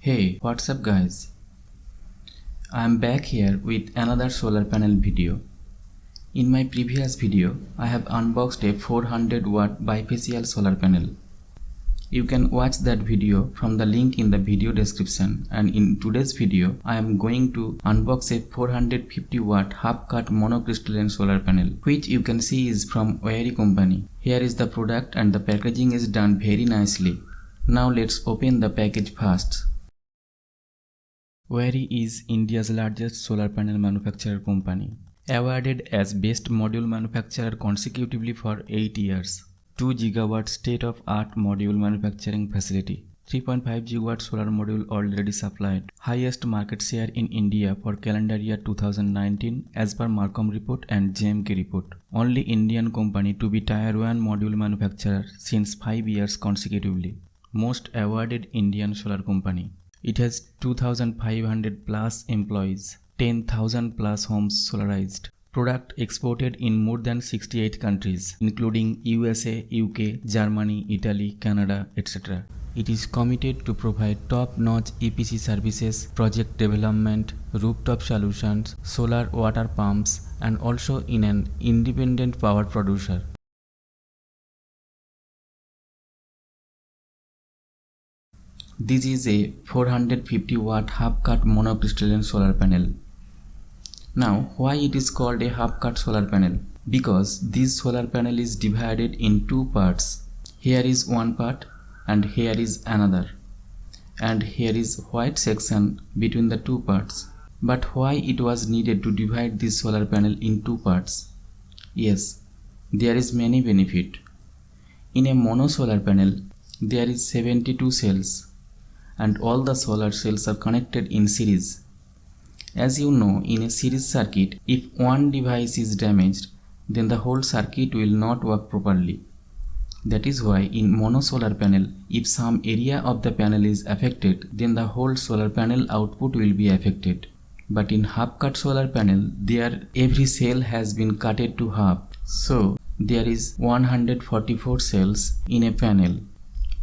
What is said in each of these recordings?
Hey, what's up guys? I am back here with another solar panel video. In my previous video, I have unboxed a 400 watt bifacial solar panel. You can watch that video from the link in the video description, and in today's video, I am going to unbox a 450 watt half cut monocrystalline solar panel, which you can see is from Waaree company. Here is the product and the packaging is done very nicely. Now let's open the package first. Waaree is India's largest solar panel manufacturer company, awarded as Best Module Manufacturer consecutively for 8 years. 2 gigawatt state-of-art module manufacturing facility. 3.5 gigawatt solar module already supplied. Highest market share in India for calendar year 2019 as per Marcom report and JMK report. Only Indian company to be Tier 1 module manufacturer since 5 years consecutively. Most awarded Indian solar company. It has 2,500 plus employees, 10,000 plus homes solarized. Product exported in more than 68 countries, including USA, UK, Germany, Italy, Canada, etc. It is committed to provide top-notch EPC services, project development, rooftop solutions, solar water pumps, and also in an independent power producer. This is a 450 watt half cut monocrystalline solar panel. Now, why it is called a half cut solar panel? Because this solar panel is divided in two parts. Here is one part and here is another. And here is white section between the two parts. But why it was needed to divide this solar panel in two parts? Yes, there is many benefit. In a mono solar panel, there is 72 cells. And all the solar cells are connected in series. As you know, in a series circuit, if one device is damaged, then the whole circuit will not work properly. That is why in mono solar panel, if some area of the panel is affected, then the whole solar panel output will be affected. But in half cut solar panel, there every cell has been cutted to half. So there is 144 cells in a panel.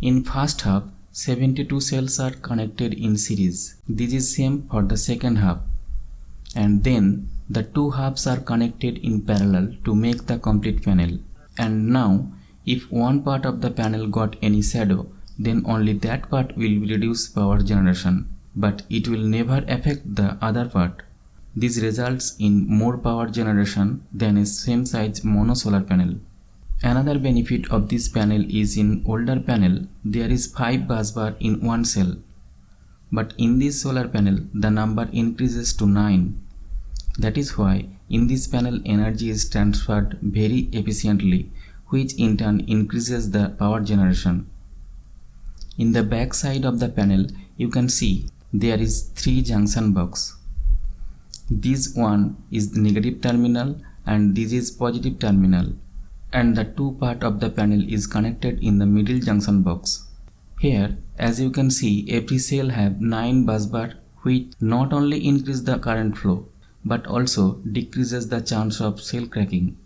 In first half, 72 cells are connected in series. This is same for the second half. And then the two halves are connected in parallel to make the complete panel. And now if one part of the panel got any shadow, then only that part will reduce power generation. But it will never affect the other part. This results in more power generation than a same size mono solar panel. Another benefit of this panel is in older panel, there is 5 busbar in one cell. But in this solar panel, the number increases to 9. That is why in this panel energy is transferred very efficiently, which in turn increases the power generation. In the back side of the panel, you can see there is 3 junction box. This one is the negative terminal and this is positive terminal. And the two part of the panel is connected in the middle junction box. Here, as you can see, every cell have 9 busbar, which not only increase the current flow, but also decreases the chance of cell cracking.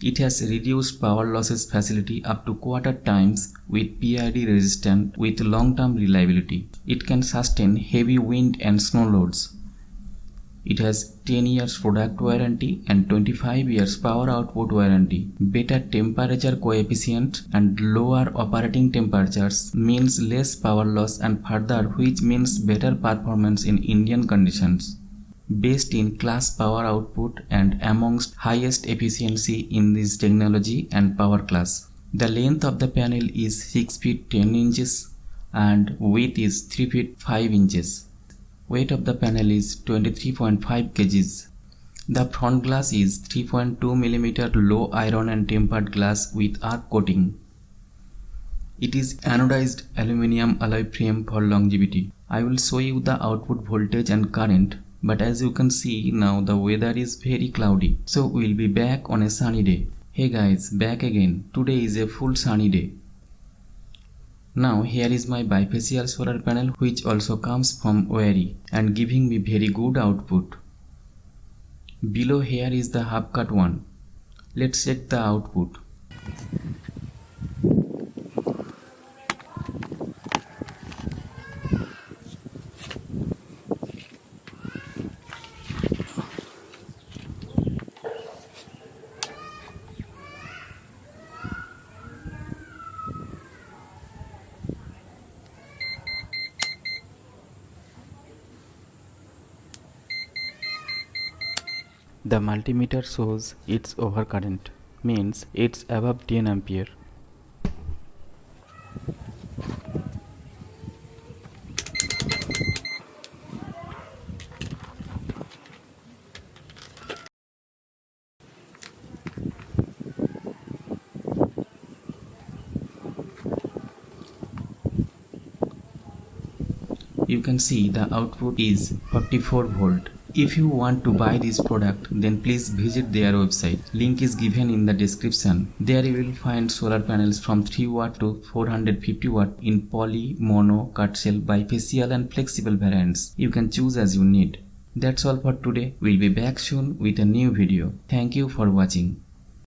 It has reduced power losses facility up to quarter times with PID resistant with long-term reliability. It can sustain heavy wind and snow loads. It has 10 years product warranty and 25 years power output warranty. Better temperature coefficient and lower operating temperatures means less power loss and further, which means better performance in Indian conditions. Best in class power output and amongst highest efficiency in this technology and power class. The length of the panel is 6 feet 10 inches and width is 3 feet 5 inches. Weight of the panel is 23.5 kgs. The front glass is 3.2 mm low iron and tempered glass with arc coating. It is anodized aluminum alloy frame for longevity. I will show you the output voltage and current, but as you can see now the weather is very cloudy. So we'll be back on a sunny day. Hey guys, back again. Today is a full sunny day. Now here is my bifacial solar panel which also comes from Waaree and giving me very good output. Below here is the half cut one. Let's check the output. The multimeter shows its overcurrent, means it's above 10 ampere. You can see the output is 44 volt. If you want to buy this product, then please visit their website. Link is given in the description. There you will find solar panels from 3 watt to 450 watt in poly, mono, cut shell, bifacial and flexible variants. You can choose as you need. That's all for today. We'll be back soon with a new video. Thank you for watching.